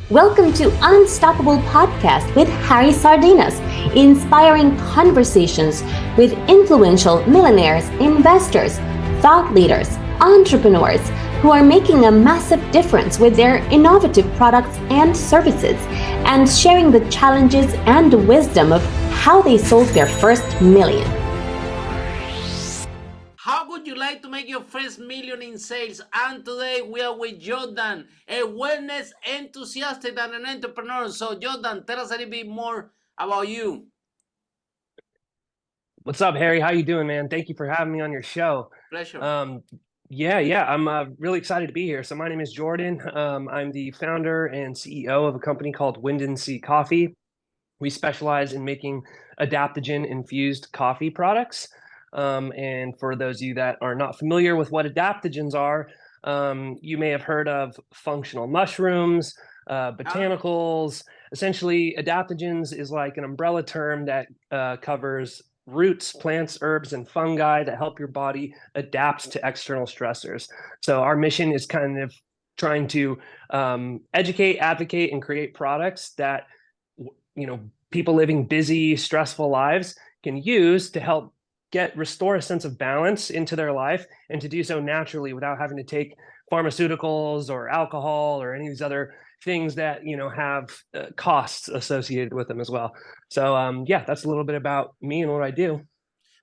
Welcome to Unstoppable Podcast with Harry Sardinas, inspiring conversations with influential millionaires, investors, thought leaders, entrepreneurs who are making a massive difference with their innovative products and services, and sharing the challenges and wisdom of how they sold their first million. How would you like to make your first million in sales? And today we are with Jordan, a wellness enthusiast and an entrepreneur. So Jordan, tell us a little bit more about you. What's up, Harry? How you doing, man? Thank you for having me on your show. Pleasure. I'm really excited to be here. So my name is Jordan. I'm the founder and CEO of a company called Wind & Sea Coffee. We specialize in making adaptogen-infused coffee products. And for those of you that are not familiar with what adaptogens are, you may have heard of functional mushrooms, botanicals. Essentially, adaptogens is like an umbrella term that covers roots, plants, herbs, and fungi that help your body adapt to external stressors. So our mission is kind of trying to educate, advocate, and create products that people living busy, stressful lives can use to help restore a sense of balance into their life, and to do so naturally without having to take pharmaceuticals or alcohol or any of these other things that have costs associated with them as well. So that's a little bit about me and what I do.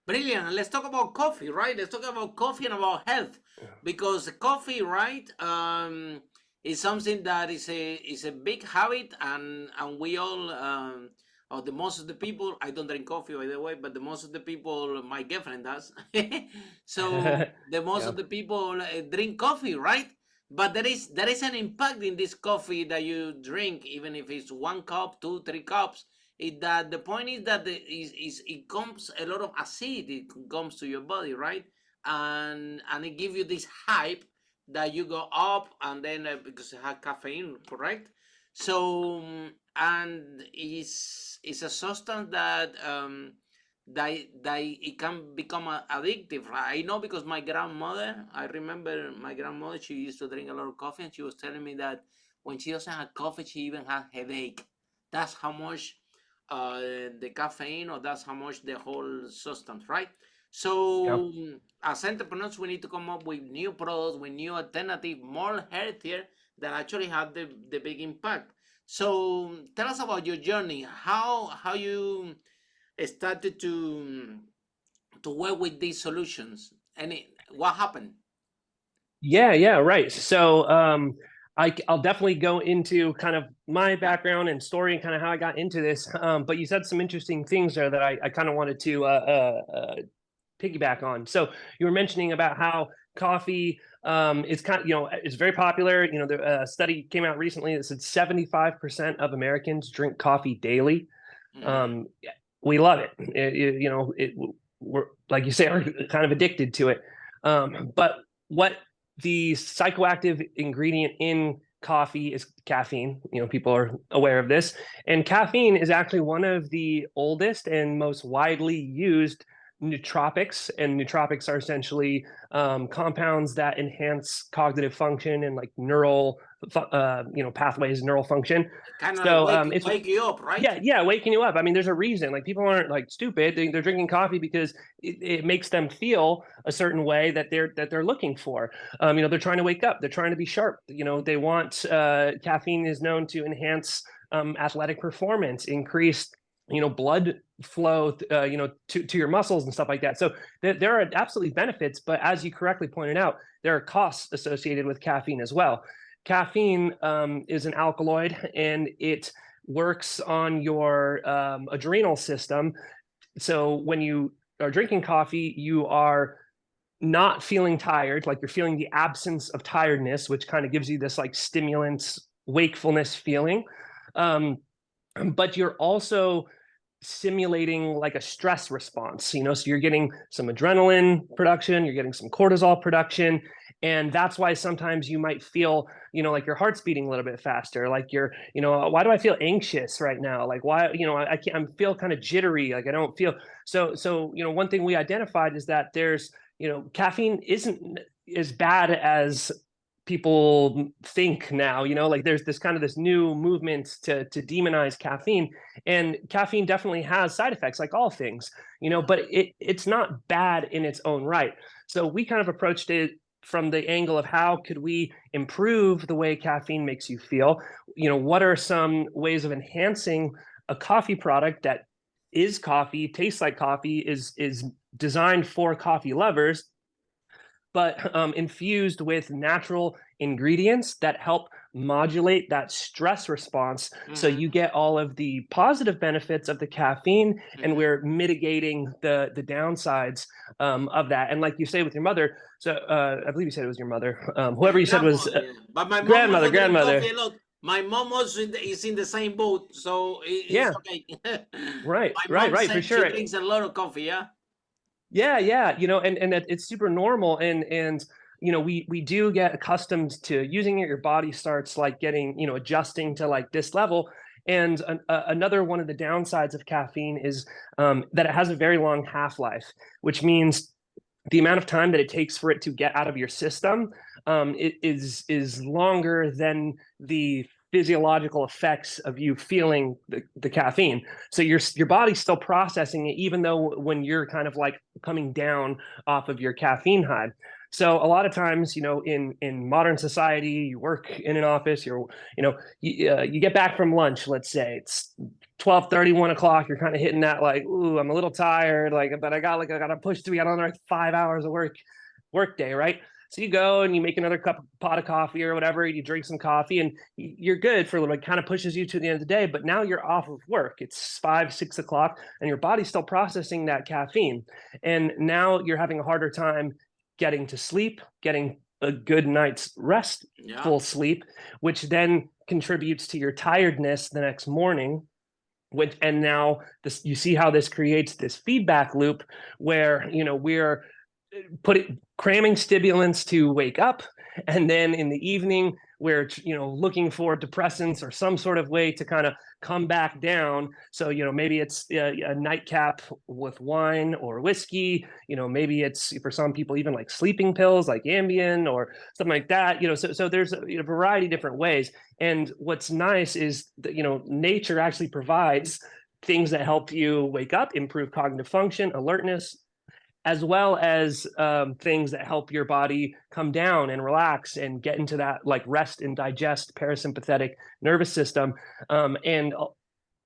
Brilliant. Let's talk about coffee, right? Let's talk about coffee and about health, because coffee, right, is something that is a big habit, and we all. Or the most of the people, I don't drink coffee, by the way, but the most of the people, my girlfriend does. So the most of the people drink coffee, right? But there is an impact in this coffee that you drink, even if it's 1 cup, 2, 3 cups. That the point is that it comes a lot of acid. It comes to your body, right? And it gives you this hype that you go up, and then because it has caffeine, correct? So and it's a substance that it can become addictive, right? I know, because I remember my grandmother, she used to drink a lot of coffee, and she was telling me that when she doesn't have coffee, she even has headache. That's how much the caffeine, or that's how much the whole substance, right? So as entrepreneurs, we need to come up with new products, with new alternative, more healthier, that actually have the big impact. So tell us about your journey, how you started to work with these solutions, and what happened. Yeah, right. So I'll definitely go into kind of my background and story and kind of how I got into this. But you said some interesting things there that I kind of wanted to piggyback on. So you were mentioning about how coffee is it's very popular. The study came out recently that said 75% of Americans drink coffee daily. We love it. We're, like you say, are kind of addicted to it. But what the psychoactive ingredient in coffee is caffeine. People are aware of this, and caffeine is actually one of the oldest and most widely used nootropics, and nootropics are essentially compounds that enhance cognitive function and like neural pathways, neural function. Kind of wake you up, right? Yeah, waking you up. I mean, there's a reason. Like, people aren't like stupid. They're drinking coffee because it makes them feel a certain way that they're looking for. They're trying to wake up. They're trying to be sharp. They want caffeine is known to enhance athletic performance, increase blood flow to your muscles and stuff like that. So there are absolutely benefits, but as you correctly pointed out, there are costs associated with caffeine as well. Caffeine is an alkaloid, and it works on your adrenal system. So when you are drinking coffee, you are not feeling tired, like you're feeling the absence of tiredness, which kind of gives you this like stimulant wakefulness feeling. But you're also simulating like a stress response, so you're getting some adrenaline production, you're getting some cortisol production, and that's why sometimes you might feel, like your heart's beating a little bit faster, like why do I feel anxious right now? Like, why, I can't, I feel kind of jittery, like I don't feel so, one thing we identified is that there's, caffeine isn't as bad as people think now, like there's this new movement to demonize caffeine, and caffeine definitely has side effects like all things, but it's not bad in its own right. So we kind of approached it from the angle of how could we improve the way caffeine makes you feel? What are some ways of enhancing a coffee product that is coffee, tastes like coffee, is designed for coffee lovers, but infused with natural ingredients that help modulate that stress response. So you get all of the positive benefits of the caffeine, and we're mitigating the downsides of that. And like you say with your mother, so I believe you said it was your mother, whoever you said was But my mom grandmother, also drink grandmother. coffee a lot. My mom also is in the same boat, so it's Yeah, okay. right, My mom for said she sure. drinks a lot of coffee. Yeah. Yeah, and that it's super normal, and we do get accustomed to using it. Your body starts like getting adjusting to like this level. And another one of the downsides of caffeine is that it has a very long half-life, which means the amount of time that it takes for it to get out of your system it is longer than the physiological effects of you feeling the caffeine. So your body's still processing it, even though when you're kind of like coming down off of your caffeine high. So a lot of times, in modern society, you work in an office, you get back from lunch, let's say it's 12:30, 1 o'clock, you're kind of hitting that like, ooh, I'm a little tired, but I got to push through. I got another 5 hours of work day, right? So you go and you make another pot of coffee or whatever, you drink some coffee, and you're good for a little bit. It kind of pushes you to the end of the day, but now you're off of work. It's 5, 6 o'clock, and your body's still processing that caffeine. And now you're having a harder time getting to sleep, getting a good night's rest, full sleep, which then contributes to your tiredness the next morning. And now you see how this creates this feedback loop where we're cramming stimulants to wake up, and then in the evening we're looking for depressants or some sort of way to kind of come back down. So maybe it's a nightcap with wine or whiskey, maybe it's for some people even like sleeping pills like Ambien or something like that. So there's a variety of different ways. And what's nice is that nature actually provides things that help you wake up, improve cognitive function, alertness, as well as things that help your body come down and relax and get into that like rest and digest parasympathetic nervous system. And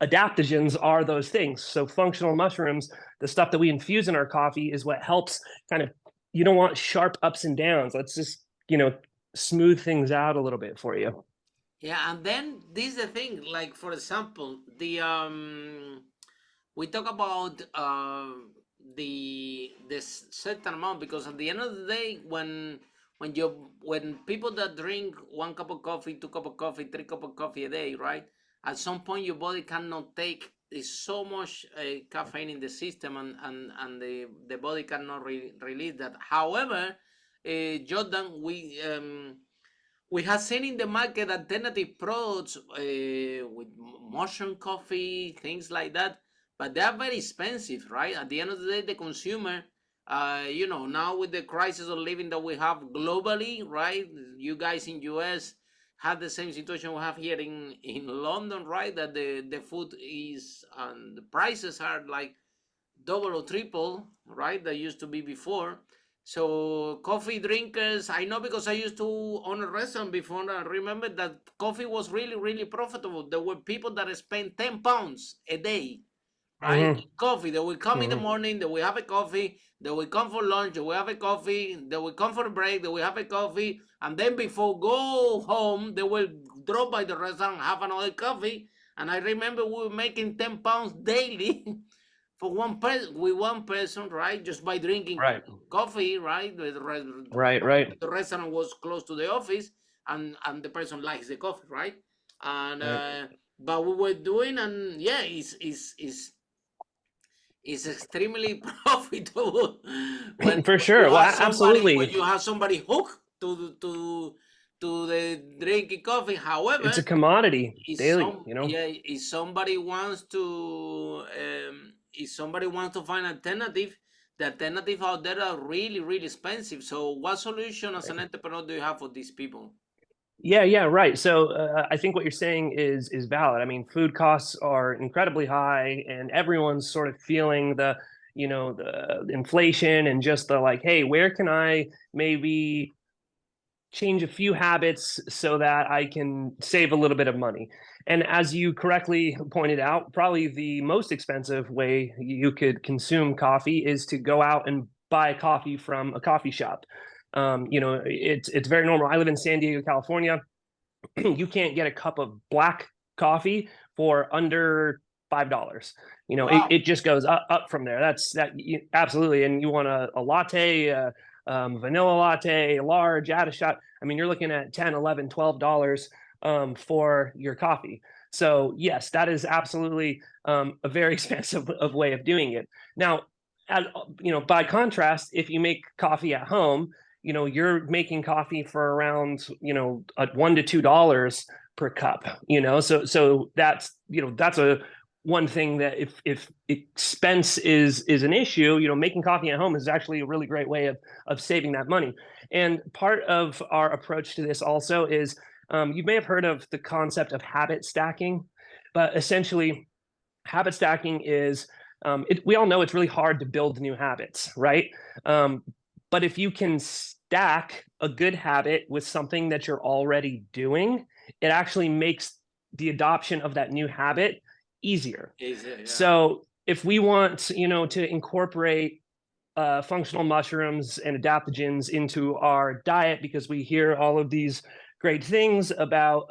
adaptogens are those things. So functional mushrooms, the stuff that we infuse in our coffee, is what helps kind of, you don't want sharp ups and downs. Let's just, smooth things out a little bit for you. Yeah, and then this is the thing, like for example, we talk about this certain amount, because at the end of the day, when people that drink 1 cup of coffee, 2 cup of coffee, 3 cup of coffee a day, right? At some point, your body cannot take so much caffeine in the system, and the body cannot release that. However, Jordan, we have seen in the market alternative products with mushroom coffee, things like that, but they are very expensive, right? At the end of the day, the consumer, now with the crisis of living that we have globally, right? You guys in US have the same situation we have here in London, right? That the food is, and the prices are like double or triple, right? That used to be before. So coffee drinkers, I know because I used to own a restaurant before. I remember that coffee was really, really profitable. There were people that spent £10 a day, right? Coffee. They will come in the morning, they will have a coffee, they will come for lunch, they will have a coffee, they will come for a break, they will have a coffee, and then before go home, they will drop by the restaurant and have another coffee. And I remember we were making £10 daily for one person, right? Just by drinking coffee, right? Right. The restaurant was close to the office, and the person likes the coffee, right? And but we were doing, and yeah, it's extremely profitable when For sure. you Well, have absolutely. when you have somebody hooked to the drinking coffee. However, it's a commodity daily, yeah, if somebody wants to find alternative, the alternative out there are really, really expensive. So what solution as an entrepreneur do you have for these people? Yeah, right. So I think what you're saying is valid. I mean, food costs are incredibly high, and everyone's sort of feeling the, the inflation and just the like, hey, where can I maybe change a few habits so that I can save a little bit of money? And as you correctly pointed out, probably the most expensive way you could consume coffee is to go out and buy coffee from a coffee shop. It's very normal. I live in San Diego, California. You can't get a cup of black coffee for under $5. Wow. It just goes up from there. Absolutely. And you want a latte, vanilla latte, large, add a shot. I mean, you're looking at 10, 11, $12 for your coffee. So yes, that is absolutely a very expensive way of doing it. Now, by contrast, if you make coffee at home, you're making coffee for around, $1 to $2 per cup, so that's a one thing that if expense is an issue, making coffee at home is actually a really great way of saving that money. And part of our approach to this also is, you may have heard of the concept of habit stacking, but essentially habit stacking is, we all know it's really hard to build new habits, right? But if you can stack a good habit with something that you're already doing, it actually makes the adoption of that new habit easier. Easier, yeah. So if we want, to incorporate functional mushrooms and adaptogens into our diet, because we hear all of these great things about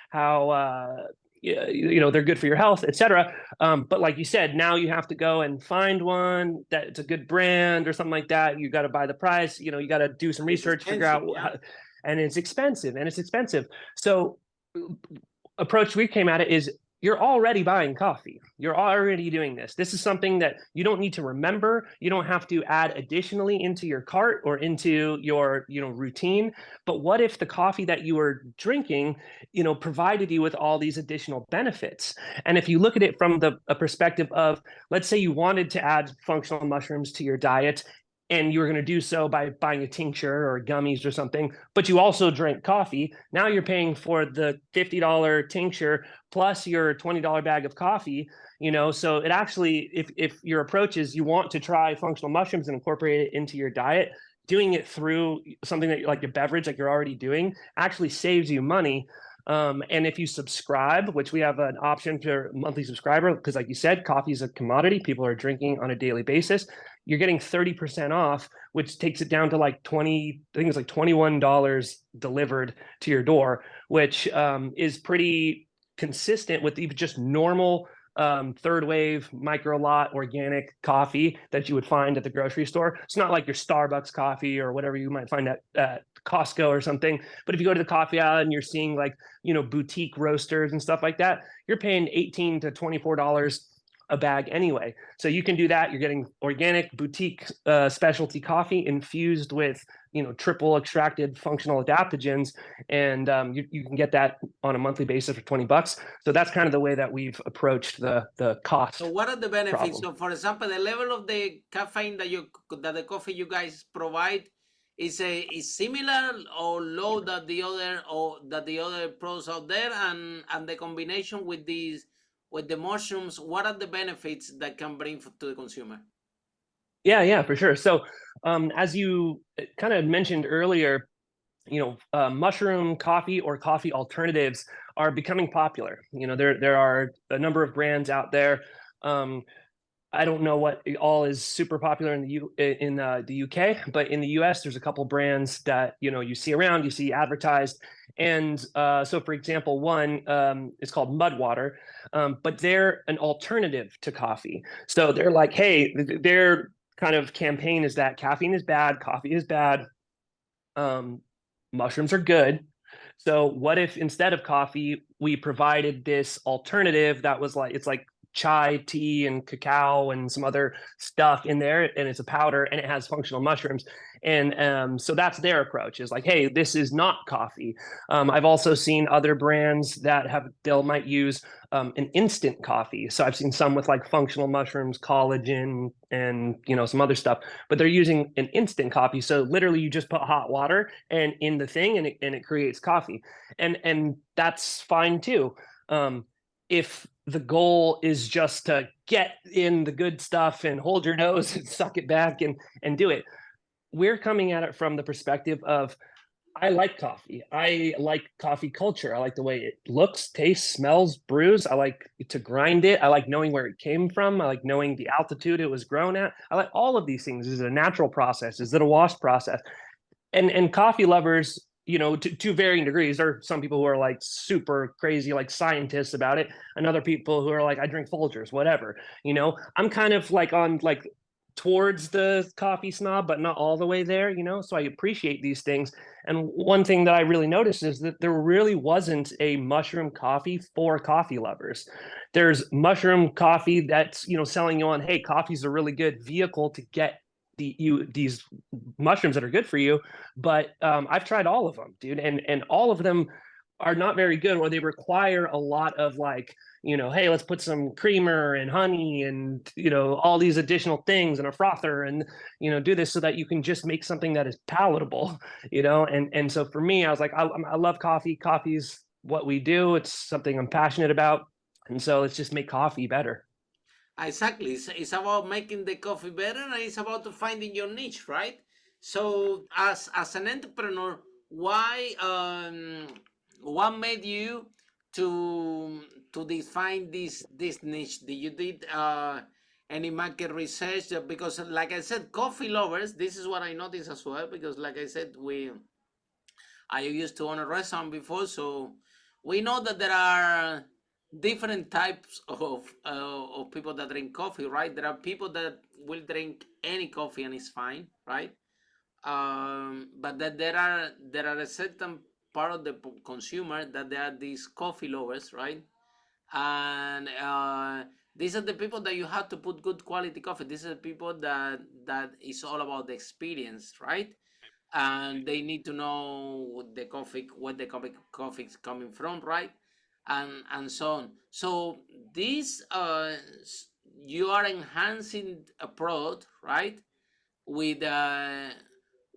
how they're good for your health, etc. But like you said, now you have to go and find one that's a good brand or something like that. You got to buy the price. You got to do some research, figure out, and it's expensive. So approach we came at it is, you're already buying coffee. You're already doing this. This is something that you don't need to remember. You don't have to add additionally into your cart or into your, routine. But what if the coffee that you were drinking, provided you with all these additional benefits? And if you look at it from a perspective of, let's say you wanted to add functional mushrooms to your diet, and you were going to do so by buying a tincture or gummies or something, but you also drink coffee. Now you're paying for the $50 tincture plus your $20 bag of coffee. So it actually, if your approach is you want to try functional mushrooms and incorporate it into your diet, doing it through something that like a beverage, like you're already doing, actually saves you money. And if you subscribe, which we have an option for monthly subscriber, because like you said, coffee is a commodity people are drinking on a daily basis, you're getting 30% off, which takes it down to like I think it's like $21 delivered to your door, which is pretty consistent with even just normal third wave micro lot organic coffee that you would find at the grocery store. It's not like your Starbucks coffee or whatever you might find at Costco or something. But if you go to the coffee aisle and you're seeing like, boutique roasters and stuff like that, you're paying $18 to $24 a bag anyway. So you can do that. You're getting organic boutique specialty coffee infused with, triple extracted functional adaptogens. And you can get that on a monthly basis for $20. So that's kind of the way that we've approached the cost. So what are the benefits? problem. So for example, the level of the caffeine that the coffee you guys provide is similar or low that the other products out there, and the combination with the mushrooms, what are the benefits that can bring to the consumer? Yeah, for sure. So as you kind of mentioned earlier, mushroom coffee or coffee alternatives are becoming popular. There are a number of brands out there. I don't know what all is super popular in the UK, but in the US, there's a couple brands that you see around, you see advertised, and so for example, one is called Mudwater, but they're an alternative to coffee. So they're like, hey, their kind of campaign is that caffeine is bad, coffee is bad, mushrooms are good. So what if instead of coffee, we provided this alternative that was like, it's like chai tea and cacao and some other stuff in there, and it's a powder, and it has functional mushrooms. And so that's their approach, is like, hey, this is not coffee. I've also seen other brands that might use an instant coffee. So I've seen some with like functional mushrooms, collagen, and some other stuff, but they're using an instant coffee. So literally you just put hot water and in the thing, and it creates coffee. And that's fine too. If the goal is just to get in the good stuff and hold your nose and suck it back and do it. We're coming at it from the perspective of, I like coffee. I like coffee culture. I like the way it looks, tastes, smells, brews. I like to grind it. I like knowing where it came from. I like knowing the altitude it was grown at. I like all of these things. Is it a natural process? Is it a wash process? And coffee lovers, to varying degrees. There are some people who are like super crazy, like scientists about it, and other people who are like, I drink Folgers, whatever. I'm kind of like on like towards the coffee snob, but not all the way there, so I appreciate these things. And one thing that I really noticed is that there really wasn't a mushroom coffee for coffee lovers. There's mushroom coffee that's selling you on, hey, coffee's a really good vehicle to get these mushrooms that are good for you. But I've tried all of them, dude, and all of them are not very good, or they require a lot of like, hey, let's put some creamer and honey and all these additional things and a frother and do this so that you can just make something that is palatable. And so for me, I was like, I love coffee. Coffee's what we do. It's something I'm passionate about, and so let's just make coffee better. Exactly. It's about making the coffee better, and it's about finding your niche, right? So as an entrepreneur, why what made you to define this niche? Did you did any market research? Because like I said, coffee lovers, this is what I noticed as well, because like I said, I used to own a restaurant before, so we know that there are different types of people that drink coffee, right? There are people that will drink any coffee and it's fine, right? But that there are a certain part of the consumer that they are these coffee lovers, right? And these are the people that you have to put good quality coffee. These are the people that is all about the experience, right? And they need to know the coffee, where the coffee is coming from, right? And so on. So this you are enhancing a product, right? With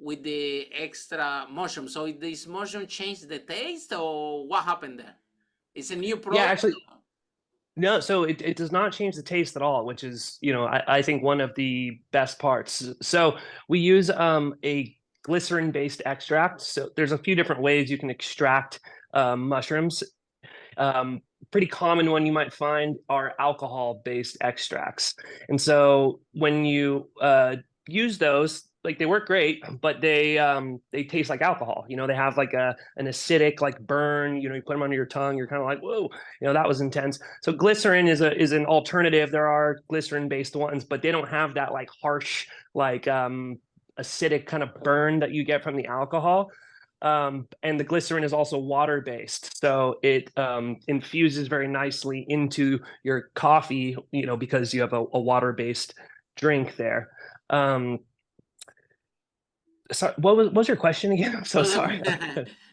with the extra mushroom. So this mushroom changed the taste, or what happened there? It's a new Yeah, product. actually, no, so it does not change the taste at all, which is, I think one of the best parts. So we use a glycerin-based extract. So there's a few different ways you can extract mushrooms. Pretty common one you might find are alcohol-based extracts. And so when you use those, like they work great, but they taste like alcohol. They have like an acidic like burn. You put them under your tongue, you're kind of like, whoa, that was intense. So glycerin is an alternative. There are glycerin-based ones, but they don't have that like harsh like acidic kind of burn that you get from the alcohol. And the glycerin is also water-based, so it infuses very nicely into your coffee, because you have a water-based drink there. Sorry, what was your question again? I'm so sorry.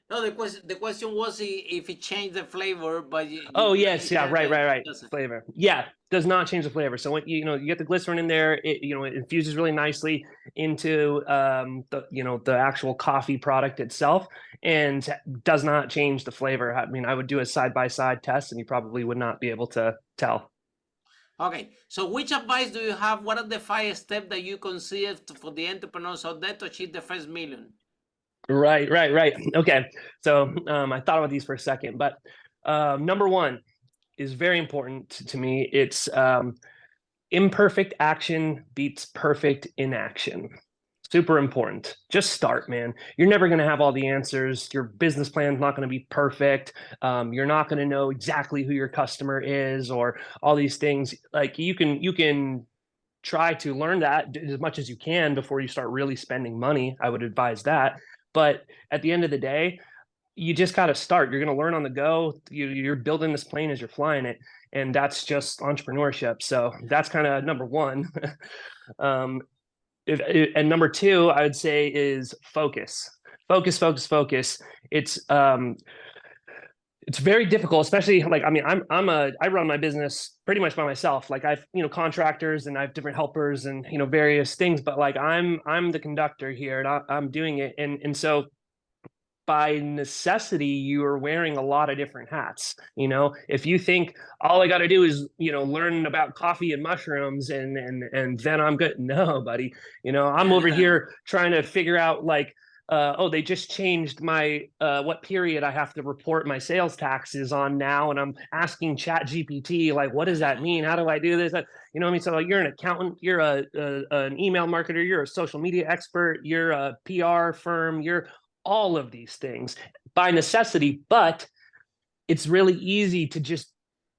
No, the question was if it changed the flavor, but Oh yes, yeah, right. it doesn't. Flavor, yeah, does not change the flavor. So when you get the glycerin in there, it infuses really nicely into the actual coffee product itself, and does not change the flavor. I mean, I would do a side by side test, and you probably would not be able to tell. Okay, so which advice do you have? What are the 5 steps that you consider for the entrepreneurs out there to achieve the first million? Right. Okay, so I thought about these for a second, but number one is very important to me. It's imperfect action beats perfect inaction. Super important. Just start, man. You're never going to have all the answers. Your business plan is not going to be perfect. You're not going to know exactly who your customer is or all these things. Like you can try to learn that as much as you can before you start really spending money. I would advise that. But at the end of the day, you just got to start. You're going to learn on the go. You're building this plane as you're flying it. And that's just entrepreneurship. So that's kind of number one. um, and number two, I would say, is focus. Focus. It's very difficult, especially like, I mean, I run my business pretty much by myself. Like I've, contractors and I have different helpers and, various things, but like I'm the conductor here and I'm doing it. And so by necessity, you are wearing a lot of different hats. If you think all I got to do is, learn about coffee and mushrooms and then I'm good. No, buddy. I'm over here trying to figure out like, they just changed my what period I have to report my sales taxes on now, and I'm asking Chat GPT like, what does that mean? How do I do this? You know what I mean? So like, you're an accountant, you're an email marketer, you're a social media expert, you're a PR firm, you're all of these things by necessity, but it's really easy to just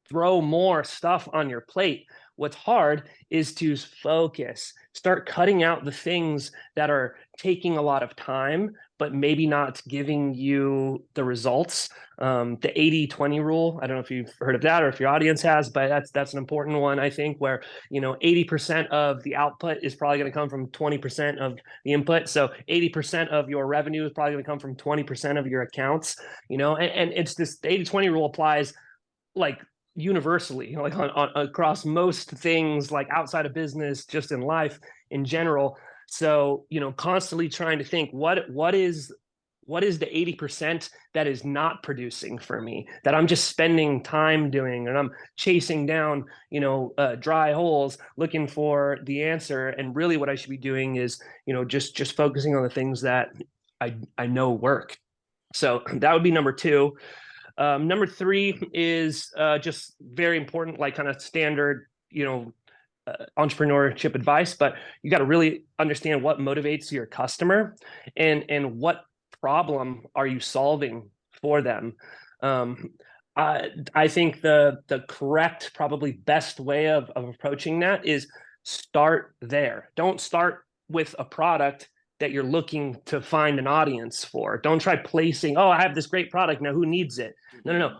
throw more stuff on your plate. What's hard is to focus, start cutting out the things that are taking a lot of time, but maybe not giving you the results. The 80-20 rule, I don't know if you've heard of that or if your audience has, but that's an important one, I think, where 80% of the output is probably going to come from 20% of the input. So 80% of your revenue is probably going to come from 20% of your accounts, and it's this, the 80-20 rule applies like universally, like on across most things, like outside of business, just in life in general. So constantly trying to think what is the 80% that is not producing for me, that I'm just spending time doing, and I'm chasing down dry holes looking for the answer. And really what I should be doing is just focusing on the things that I know work. So that would be number two. Number three is just very important, like kind of standard, entrepreneurship advice, but you got to really understand what motivates your customer and what problem are you solving for them. I think the correct, probably best way of approaching that is start there. Don't start with a product that you're looking to find an audience for. Don't try placing, oh, I have this great product, now who needs it? No.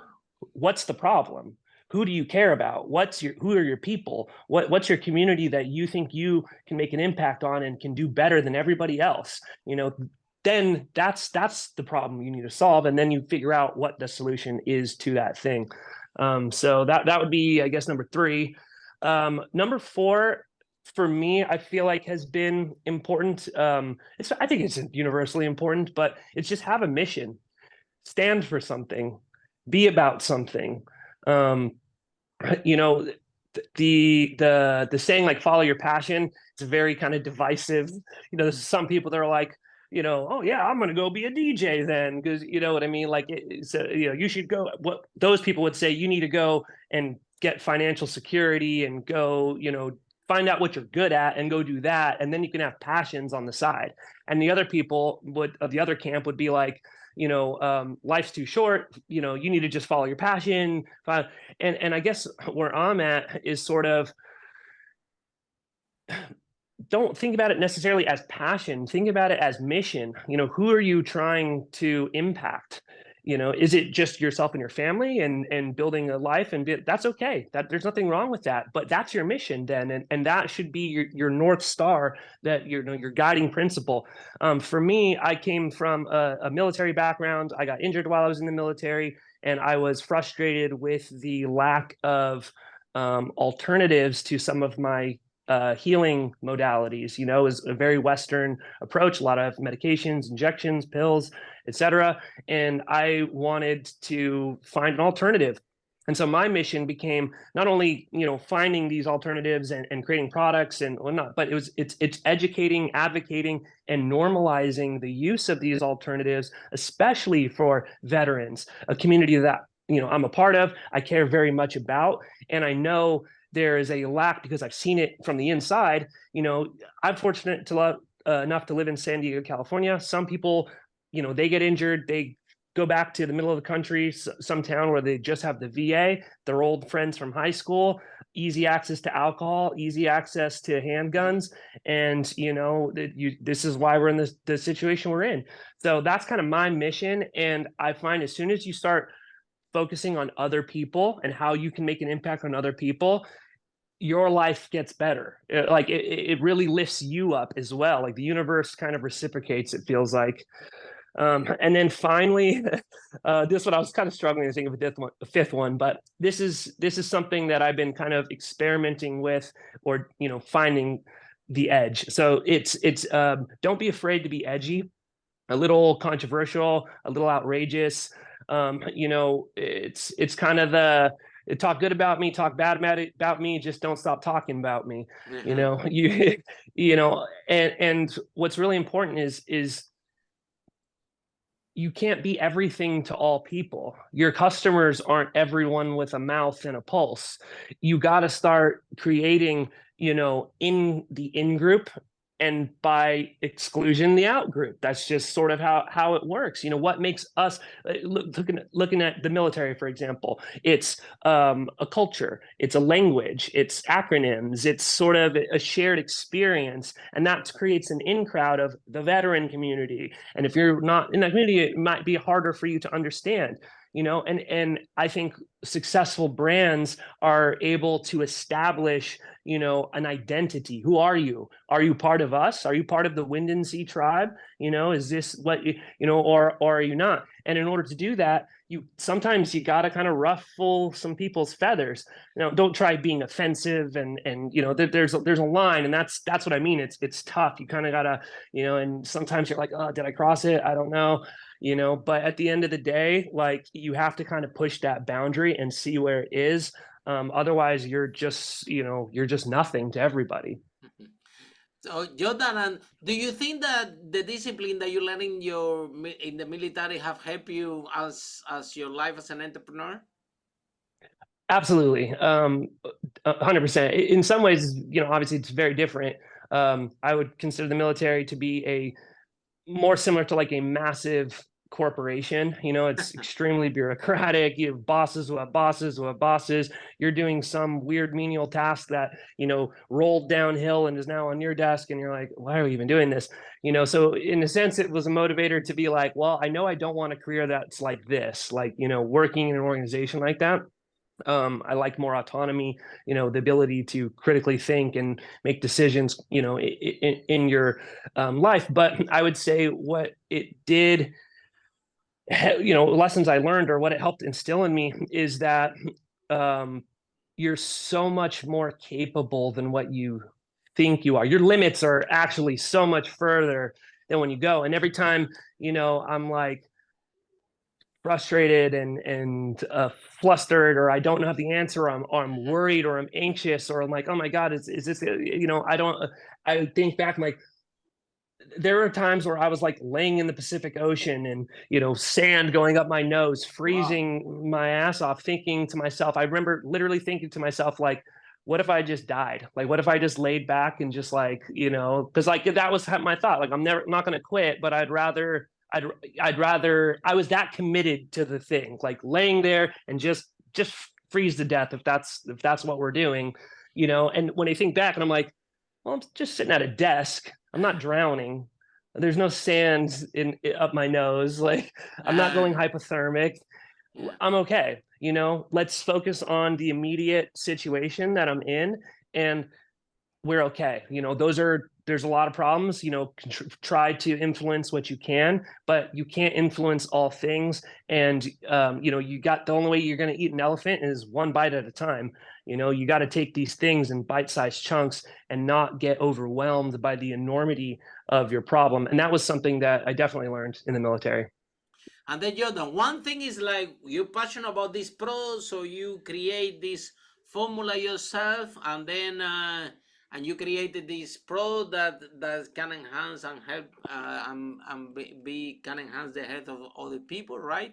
What's the problem? Who do you care about? Who are your people? What's your community that you think you can make an impact on and can do better than everybody else? Then that's the problem you need to solve, and then you figure out what the solution is to that thing. So that would be, I guess, number three. Number four, for me, I feel like has been important. I think it's universally important, but it's just have a mission, stand for something, be about something. The saying like follow your passion, it's very kind of divisive. There's some people that are like, oh yeah, I'm gonna go be a DJ then, because you know what I mean. Like, you should go. What those people would say, you need to go and get financial security and go, find out what you're good at and go do that, and then you can have passions on the side. And the other people of the other camp would be like, life's too short. You need to just follow your passion. And I guess where I'm at is sort of, don't think about it necessarily as passion. Think about it as mission. Who are you trying to impact? Is it just yourself and your family and building a life? And that's okay. There's nothing wrong with that. But that's your mission then, and that should be your North Star, that your guiding principle. For me, I came from a military background. I got injured while I was in the military, and I was frustrated with the lack of alternatives to some of my healing modalities. It was a very Western approach, a lot of medications, injections, pills, etc. And I wanted to find an alternative. And so my mission became not only, finding these alternatives and creating products and whatnot, but it's educating, advocating, and normalizing the use of these alternatives, especially for veterans, a community that, I'm a part of, I care very much about, and I know there is a lack because I've seen it from the inside. I'm fortunate enough to live in San Diego, California. Some people, they get injured, they go back to the middle of the country, some town where they just have the VA, their old friends from high school, easy access to alcohol, easy access to handguns. And, this is why we're in the situation we're in. So that's kind of my mission. And I find as soon as you start focusing on other people and how you can make an impact on other people, your life gets better. It really lifts you up as well. Like the universe kind of reciprocates, it feels like. And then finally, this one I was kind of struggling to think of a fifth one, but this is something that I've been kind of experimenting with, or finding the edge. So it's don't be afraid to be edgy, a little controversial, a little outrageous. It's kind of the talk good about me, talk bad about me, just don't stop talking about me. And what's really important is you can't be everything to all people. Your customers aren't everyone with a mouth and a pulse. You got to start creating, in the in-group, and by exclusion, the out-group. That's just sort of how it works. What makes us, looking at the military, for example, it's a culture, it's a language, it's acronyms, it's sort of a shared experience. And that creates an in-crowd of the veteran community. And if you're not in that community, it might be harder for you to understand. And I think successful brands are able to establish, an identity. Who are you? Are you part of us? Are you part of the Wind and Sea tribe? Is this what or are you not? And in order to do that, sometimes you got to kind of ruffle some people's feathers. Don't try being offensive, and there's a line, and that's what I mean. It's tough. You kind of gotta, and sometimes you're like, oh, did I cross it? I don't know. But at the end of the day, like, you have to kind of push that boundary and see where it is. Otherwise, you're just nothing to everybody. So, Jordan, do you think that the discipline that you learn in the military have helped you as your life as an entrepreneur? Absolutely. 100%. In some ways, obviously it's very different. I would consider the military to be more similar to like a massive corporation. It's extremely bureaucratic. You have bosses who have bosses who have bosses. You're doing some weird menial task that rolled downhill and is now on your desk, and you're like, why are we even doing this? So in a sense, it was a motivator to be like, well, I know I don't want a career that's like this, like working in an organization like that. I like more autonomy, the ability to critically think and make decisions, in your life. But I would say what it did, lessons I learned, or what it helped instill in me, is that you're so much more capable than what you think you are. Your limits are actually so much further than when you go. And every time, I'm like, frustrated and flustered, or I don't know the answer, or I'm worried, or I'm anxious, or I'm like, oh my God, is this, I think back, I'm like, there are times where I was like laying in the Pacific Ocean and, sand going up my nose, freezing my ass off, thinking to myself, I remember literally thinking to myself, like, what if I just died? Like, what if I just laid back and just like, because like that was my thought. Like, I'm not going to quit, but I'd rather I was that committed to the thing, like laying there and just freeze to death if that's what we're doing, And when I think back, and I'm like, well, I'm just sitting at a desk. I'm not drowning. There's no sand up my nose. Like, I'm not going hypothermic. I'm okay. Let's focus on the immediate situation that I'm in, and we're okay. There's a lot of problems. Try to influence what you can, but you can't influence all things. And the only way you're going to eat an elephant is one bite at a time. You got to take these things in bite-sized chunks and not get overwhelmed by the enormity of your problem. And that was something that I definitely learned in the military. And then, Jordan, one thing is like, you're passionate about this product, so you create this formula yourself, and then and you created this product that can enhance and help can enhance the health of other people, right?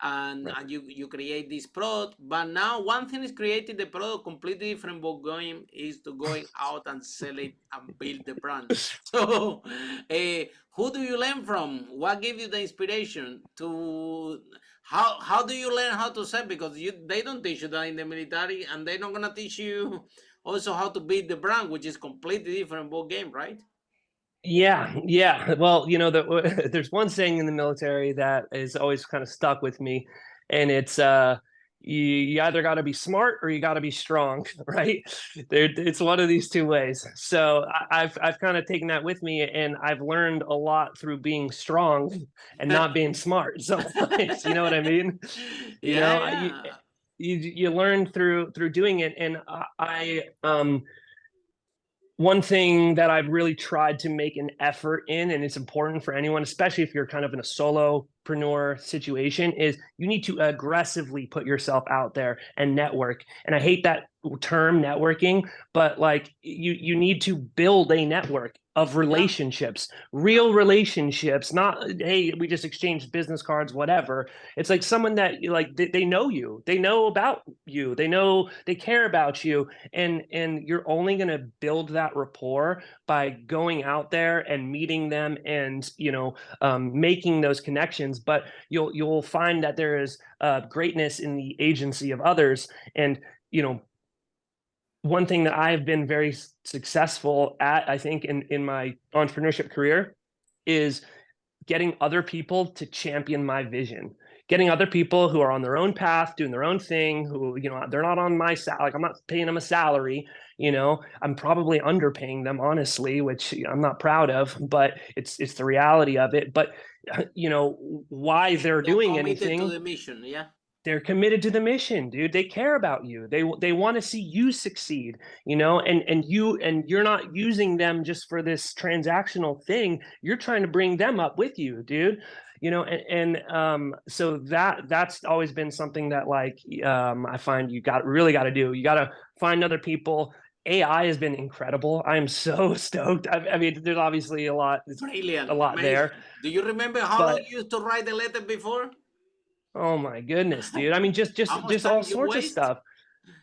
And you create this product, but now one thing is creating the product, completely different but going is to going out and sell it and build the brand. So who do you learn from? What gave you the inspiration to how do you learn how to sell? Because they don't teach you that in the military, and they're not gonna teach you also how to build the brand, which is completely different ball game, right? Yeah. Well, there's one saying in the military that is always kind of stuck with me, and it's you either got to be smart or you got to be strong, right? It's one of these two ways. So I've kind of taken that with me, and I've learned a lot through being strong and not being smart. So you know what I mean? Yeah. You learn through doing it, and one thing that I've really tried to make an effort in, and it's important for anyone, especially if you're kind of in a solopreneur situation, is you need to aggressively put yourself out there and network. And I hate that term networking, but like you need to build a network of relationships, real relationships, not, hey, we just exchanged business cards, whatever. It's like someone that like they know you, they know about you, they care about you, and you're only going to build that rapport by going out there and meeting them and making those connections. But you'll find that there is greatness in the agency of others. And one thing that I've been very successful at, I think, in my entrepreneurship career, is getting other people to champion my vision, getting other people who are on their own path, doing their own thing, who, they're not on my salary. Like, I'm not paying them a salary, I'm probably underpaying them, honestly, which I'm not proud of, but it's the reality of it. But, why they're doing anything. To the mission, yeah. They're committed to the mission, dude. They care about you. They want to see you succeed, and you're not using them just for this transactional thing. You're trying to bring them up with you, dude. So that's always been something that I find you really got to do. You got to find other people. AI has been incredible. I'm so stoked. I mean, there's obviously a lot. Brilliant. A lot Amazing. there. Do you remember how long you used to write the letter before? Oh my goodness, dude. I mean, just all sorts of stuff.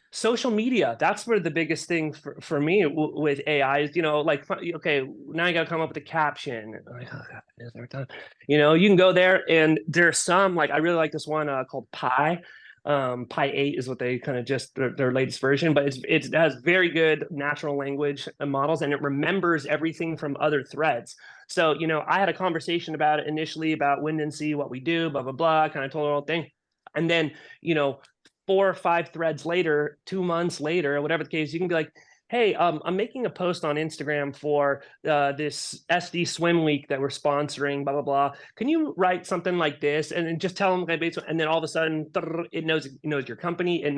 Social media, that's where the biggest thing for me with AI is, okay, now you got to come up with a caption. Like, oh God, you can go there, and there's some, I really like this one called Pi. Pi 8 is what they kind of just their latest version, but it has very good natural language models, and it remembers everything from other threads. So, I had a conversation about it initially about Wind and Sea, what we do, blah, blah, blah, kind of told her the whole thing. And then, 4 or 5 threads later, 2 months later, whatever the case, you can be like, hey, I'm making a post on Instagram for this SD Swim Week that we're sponsoring, blah, blah, blah. Can you write something like this? And then just tell them, and then all of a sudden, it knows your company. It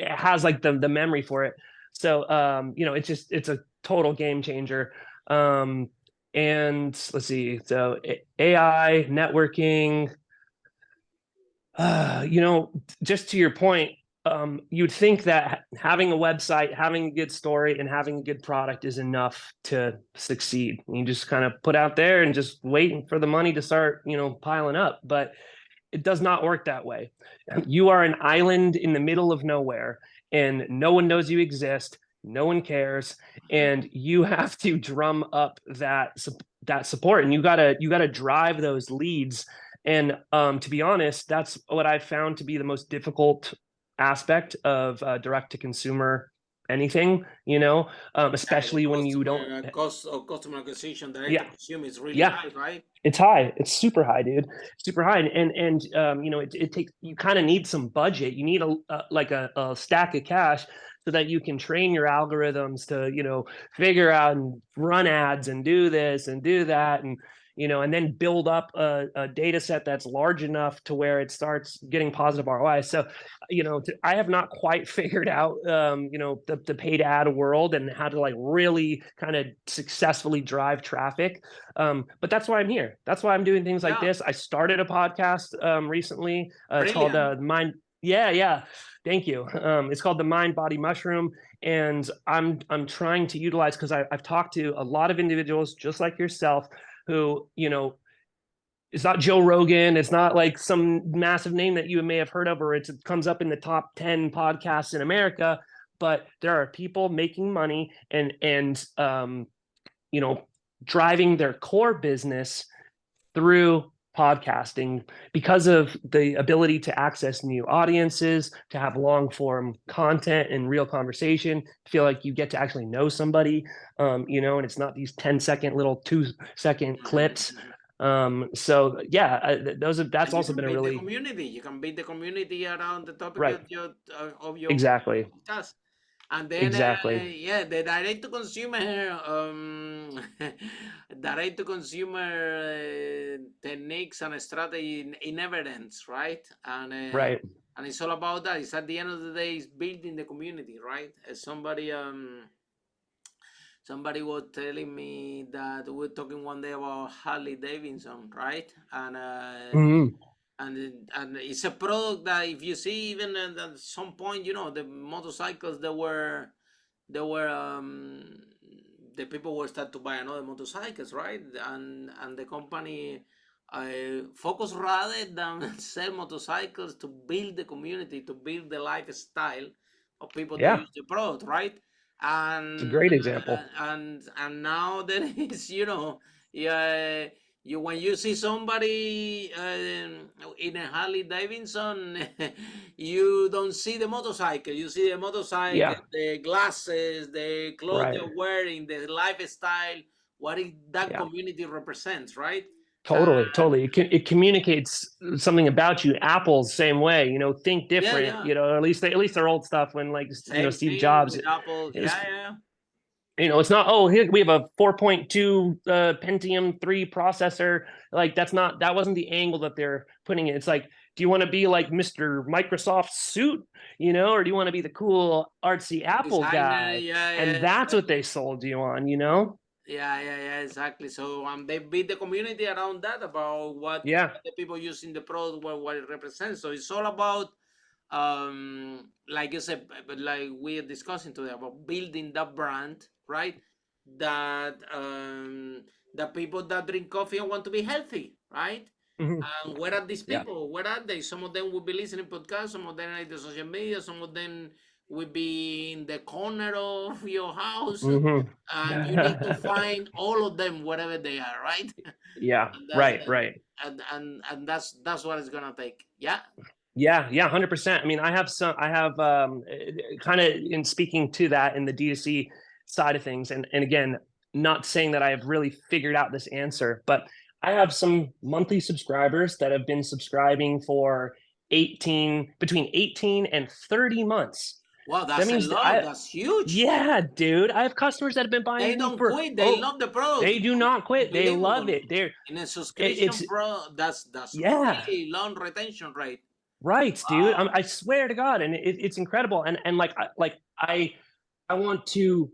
has the memory for it. So, it's a total game changer. And let's see, so AI, networking, just to your point, you'd think that having a website, having a good story, and having a good product is enough to succeed. You just kind of put out there and just waiting for the money to start, piling up. But it does not work that way. You are an island in the middle of nowhere, and no one knows you exist. No one cares, and you have to drum up that support, and you gotta drive those leads. And to be honest, that's what I found to be the most difficult aspect of direct to consumer anything, especially when you don't cost of customer acquisition direct to consumer is really high, right? It's high. It's super high, dude. Super high. And it takes, you kind of need some budget. You need a stack of cash so that you can train your algorithms to, figure out and run ads and do this and do that. And then build up a data set that's large enough to where it starts getting positive ROI. So, I have not quite figured out, the paid ad world and how to really kind of successfully drive traffic. But that's why I'm here. That's why I'm doing things like this. I started a podcast recently. It's called Mind. Yeah. Thank you. It's called the Mind Body Mushroom, and I'm trying to utilize, because I've talked to a lot of individuals just like yourself who, it's not Joe Rogan, it's not like some massive name that you may have heard of, or it comes up in the top 10 podcasts in America, but there are people making money and driving their core business through podcasting because of the ability to access new audiences, to have long form content and real conversation, feel like you get to actually know somebody, and it's not these 10-second little 2-second clips. So yeah, that's also been a really community. You can build the community around the topic right. of your Exactly. podcast. And then, Exactly. the direct to consumer, direct to consumer techniques and strategy in evidence, right? Right. And it's all about that. It's at the end of the day, it's building the community, right? Somebody was telling me that we were talking one day about Harley-Davidson, right? And Mhm. and it's a product that if you see even at some point, the motorcycles that were the people were start to buy another motorcycles, right? And the company focus rather than sell motorcycles to build the community, to build the lifestyle of people that Yeah. use the product, right? It's a And great example. and now there is, yeah, when you see somebody in a Harley Davidson, you don't see the motorcycle. You see the motorcycle, Yeah. the glasses, the clothes Right. they're wearing, the lifestyle, what that Yeah. community represents, right? Totally. It communicates something about you. Apple's same way, think Yeah, different, yeah. or at least their old stuff when Same Steve thing Jobs, with Apple. it was, Yeah, yeah. it's not, oh, here we have a 4.2 Pentium 3 processor. Like that wasn't the angle that they're putting it. It's like, do you want to be like Mr. Microsoft suit, or do you want to be the cool artsy Apple Designer. guy? Yeah, And yeah. that's what Exactly. they sold you on, Yeah, exactly. So they build the community around that about what Yeah. the people using the product, what it represents. So it's all about, like you said, like we're discussing today, about building that brand, right? That the people that drink coffee and want to be healthy, right? Mhm. And where are these Yeah. people? Where are they? Some of them will be listening podcasts, some of them are in the social media, some of them will be in the corner of your house, Mhm. and you need to find all of them wherever they are, right? Yeah. And that's Right. and that's what it's gonna take. Yeah. Yeah, 100%. I mean, I have kind of in speaking to that in the D2C side of things, and again, not saying that I have really figured out this answer, but I have some monthly subscribers that have been subscribing for between 18 and 30 months. Wow, That that's a means lot. That's huge. yeah, dude, I have customers that have been buying They from me don't for, quit. They love the product. they do not quit. They love Unbelievable. it. In a It's subscription pro, that's yeah. really long retention rate. Right, dude. Wow. I swear to God, and it's incredible. And I want to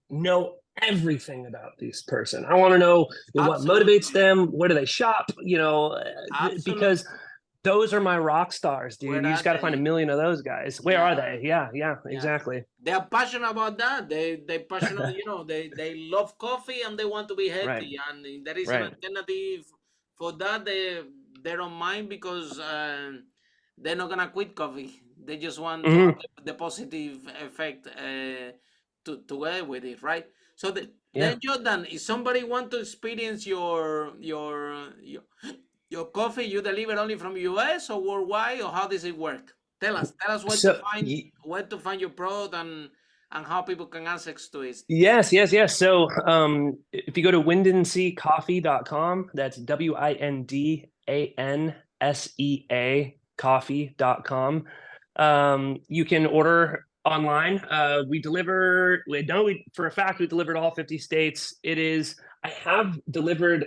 know everything about this person. I want to know what motivates Absolutely. them. Where do they shop? Because Absolutely. those are my rock stars, dude. Where You are just got to find a they? million of those guys. Where are Yeah. they? Yeah, Yeah. exactly. They are passionate about that. They passionate, they love coffee and they want to be Right, healthy. And if there is an right. alternative for that, they don't mind because they're not gonna quit coffee. They just want to Hmm. have the positive effect to go with it, right? So Yeah. then Jordan, if somebody want to experience your coffee, you deliver only from US or worldwide, or how does it work? Tell us So where to find your product and how people can access to it. yes. So if you go to windansea.coffee.com, that's WINDANSEA coffee.com. You can order online. We know for a fact we delivered all 50 states. I have delivered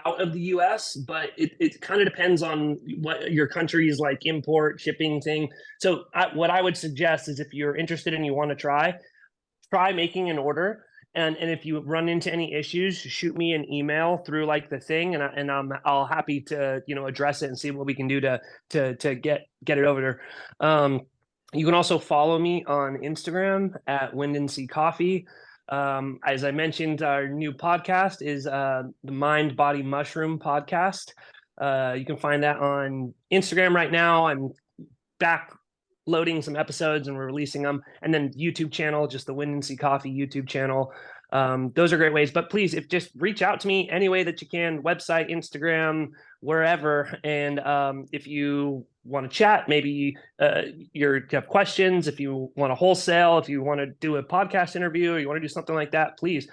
out of the US, but it kind of depends on what your country's like import shipping thing. So what I would suggest is if you're interested and you want to try making an order, and if you run into any issues, shoot me an email through like the thing, and I'll happy to address it and see what we can do to get it over there. You can also follow me on Instagram at Wind and Sea Coffee. As I mentioned, our new podcast is the Mind Body Mushroom podcast. You can find that on Instagram right now. I'm back loading some episodes and we're releasing them. And then YouTube channel, just the Wind and Sea Coffee YouTube channel. Those are great ways. But please, if just reach out to me any way that you can, website, Instagram, wherever. And if you want to chat, maybe you have questions, if you want to wholesale, if you want to do a podcast interview, or you want to do something like that, please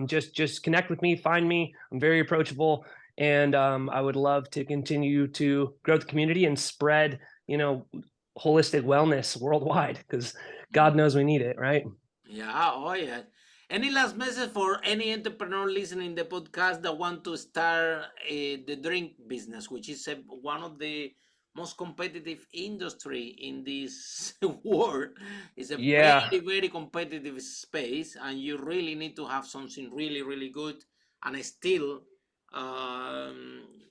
just connect with me, find me. I'm very approachable. And I would love to continue to grow the community and spread, holistic wellness worldwide, because God knows we need it, right? Yeah, oh yeah. Any last message for any entrepreneur listening the podcast that want to start the drink business, which is one of the most competitive industry in this world? It's a Yeah, very, very competitive space, and you really need to have something really, really good. And still,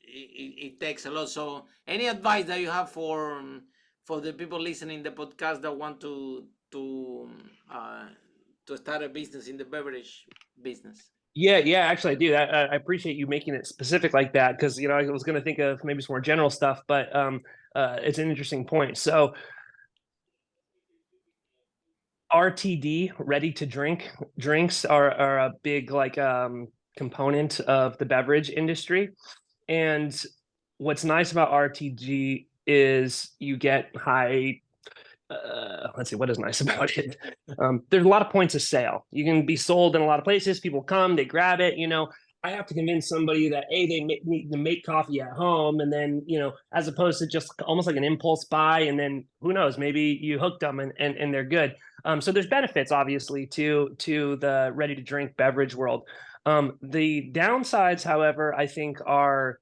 it takes a lot. So, any advice that you have for the people listening the podcast that want to start a business in the beverage business? yeah. Actually, I do. I appreciate you making it specific like that, because I was going to think of maybe some more general stuff, but it's an interesting point. So, RTD, ready to drink drinks, are a big component of the beverage industry. And what's nice about RTG is you get high. Let's see, what is nice about it. There's a lot of points of sale. You can be sold in a lot of places. People come, they grab it. I have to convince somebody that they need to make coffee at home, and then as opposed to just almost like an impulse buy, and then who knows, maybe you hooked them and they're good. So there's benefits obviously to the ready to drink beverage world. The downsides, however, I think are,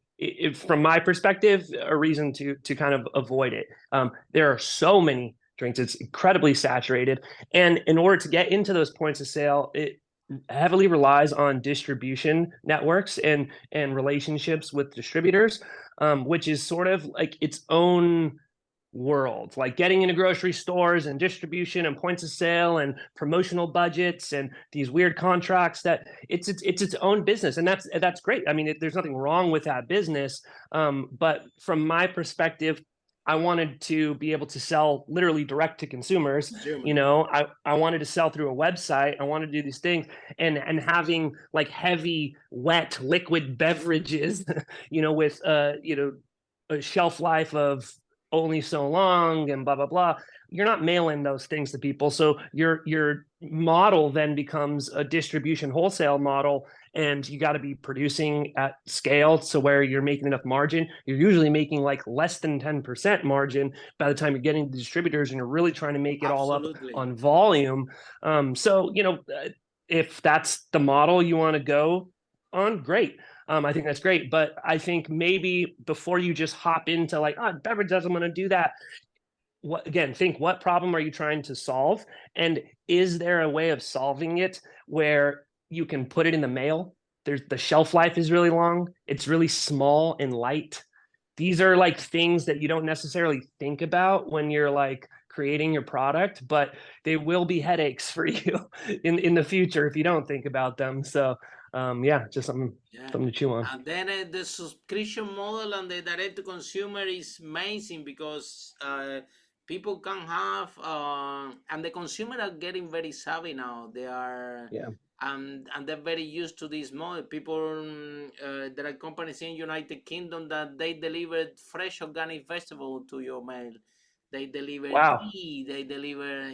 from my perspective, a reason to kind of avoid it. There are so many drinks; it's incredibly saturated, and in order to get into those points of sale, it heavily relies on distribution networks and relationships with distributors, which is sort of like its own world, like getting into grocery stores and distribution and points of sale and promotional budgets and these weird contracts. That it's its own business, and that's great. I mean, there's nothing wrong with that business, but from my perspective, I wanted to be able to sell literally direct to consumers. I wanted to sell through a website. I wanted to do these things, and having like heavy, wet, liquid beverages, with a shelf life of only so long and blah blah blah. You're not mailing those things to people, so your model then becomes a distribution wholesale model, and you got to be producing at scale, so where you're making enough margin. You're usually making like less than 10% margin by the time you're getting to distributors, and you're really trying to make it all up on volume. So if that's the model you want to go on, great. I think that's great, but I think maybe before you just hop into like, beverage doesn't want to do that. Think, what problem are you trying to solve? And is there a way of solving it where you can put it in the mail? The shelf life is really long. It's really small and light. These are like things that you don't necessarily think about when you're like creating your product, but they will be headaches for you in the future if you don't think about them. So just something to chew on. And then the subscription model and the direct to consumer is amazing, because people can have and the consumer are getting very savvy now. They are and they're very used to this model. People, there are companies in United Kingdom that they deliver fresh organic vegetable to your mail. They deliver tea. They deliver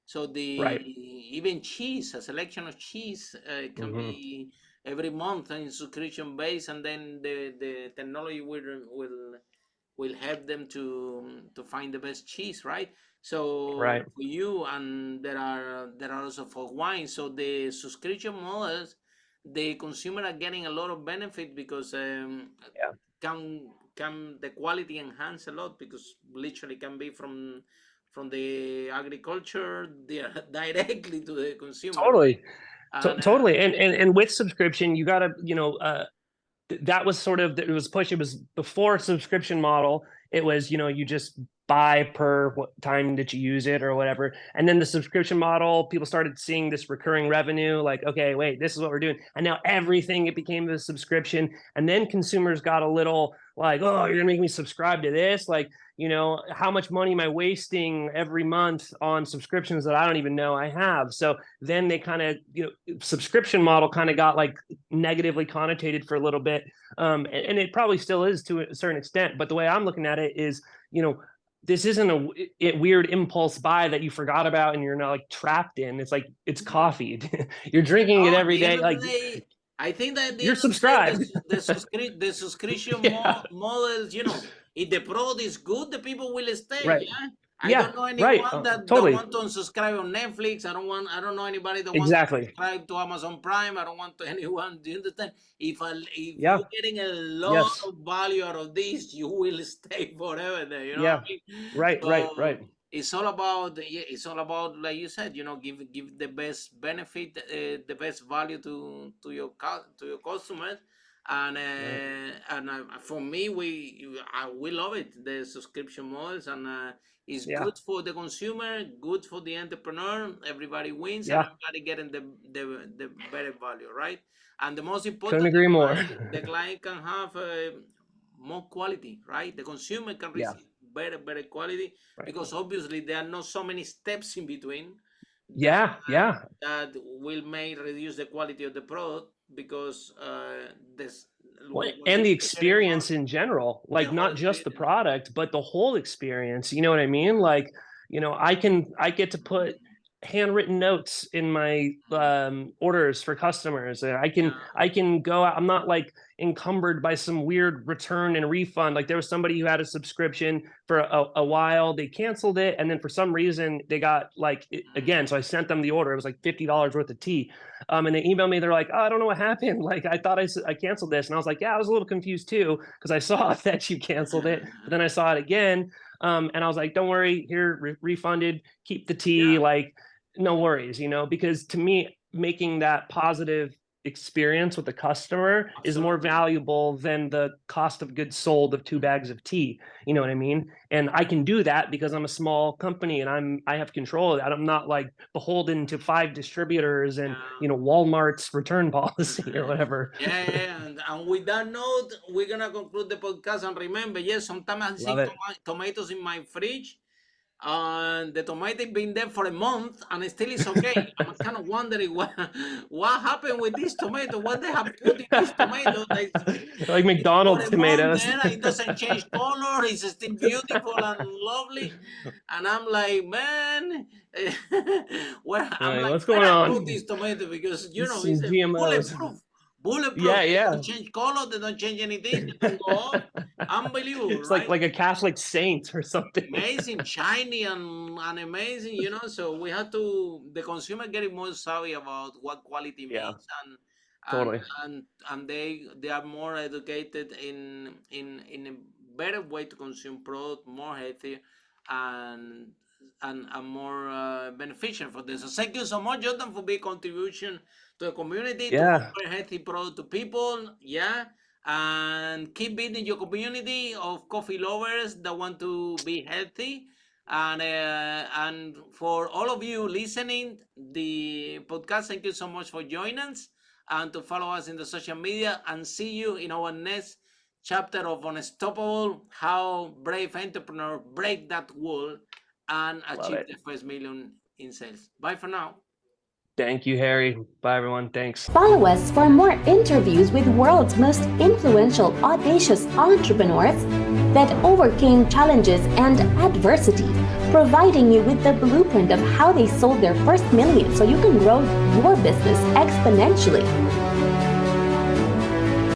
So even cheese, a selection of cheese can be every month in subscription base, and then the technology will help them to find the best cheese, right? So for you, and there are also for wine. So the subscription models, the consumer are getting a lot of benefit, because can the quality enhance a lot, because literally can be from the agriculture directly to the consumer. Totally. Totally. And with subscription, you gotta, that was sort of, it was push. It was before subscription model. It was, you just buy per time that you use it or whatever. And then the subscription model, people started seeing this recurring revenue, like, okay, wait, this is what we're doing. And now everything, it became the subscription. And then consumers got a little like, oh, you're gonna make me subscribe to this? Like, how much money am I wasting every month on subscriptions that I don't even know I have? So then they kind of, subscription model kind of got like negatively connotated for a little bit. And it probably still is to a certain extent. But the way I'm looking at it is, this isn't a weird impulse buy that you forgot about and you're not like trapped in. It's like, it's coffee. You're drinking it every day. Like, I think that you're subscribed. The subscription models, if the product is good, the people will stay. Right. Yeah. I don't know anyone that totally. don't want to subscribe on Netflix. I don't know anybody that wants to subscribe to Amazon Prime. I don't want to anyone. Do you understand? If you're getting a lot of value out of this, you will stay forever there. You know what I mean? Right, so right. It's all about, like you said, give the best benefit, the best value to your customers. And for me, we love it, the subscription models, and it's good for the consumer, good for the entrepreneur. Everybody wins, and everybody getting the better value, right? And the most important, couldn't agree more. The client can have more quality, right? The consumer can receive better quality, because obviously there are not so many steps in between. That will reduce the quality of the product, because and the experience in general, like not just the product, but the whole experience. You know what I mean? Like, I get to put handwritten notes in my orders for customers, and I can go out. I'm not like encumbered by some weird return and refund. Like, there was somebody who had a subscription for a while, they canceled it, and then for some reason they got like again, so I sent them the order. It was like $50 worth of tea, and they emailed me. They're like, oh, I don't know what happened, like I thought I canceled this. And I was like, yeah, I was a little confused too, because I saw that you canceled it, but then I saw it again, and I was like, don't worry, here, refunded, keep the tea, like no worries, because to me, making that positive experience with the customer is more valuable than the cost of goods sold of 2 bags of tea. You know what I mean? And I can do that because I'm a small company and I have control of that. I'm not like beholden to 5 distributors and Walmart's return policy or whatever. And with that note, we're gonna conclude the podcast. And remember, sometimes I see tomatoes in my fridge, and the tomato been there for a month and still is okay. I'm kind of wondering what happened with this tomato, what they have put in this tomato. Like McDonald's tomatoes. It doesn't change color, it's still beautiful and lovely. And I'm like, man, what's going on? Put this tomato, because it's GMOs. Bulletproof. They don't change color, they don't change anything, they don't go off. Unbelievable. It's like a Catholic saint or something. Amazing, shiny and amazing, so we have to, the consumer getting more savvy about what quality means, and they are more educated in a better way to consume product, more healthy and more beneficial for them. So thank you so much, Jordan, for big contribution to the community, to offer healthy product to people. And keep building your community of coffee lovers that want to be healthy. And for all of you listening the podcast, thank you so much for joining us, and to follow us in the social media, and see you in our next chapter of Unstoppable, how brave entrepreneurs break that wall and achieve the first million in sales. Bye for now. Thank you, Harry. Bye, everyone. Thanks. Follow us for more interviews with world's most influential, audacious entrepreneurs that overcame challenges and adversity, providing you with the blueprint of how they sold their first million so you can grow your business exponentially.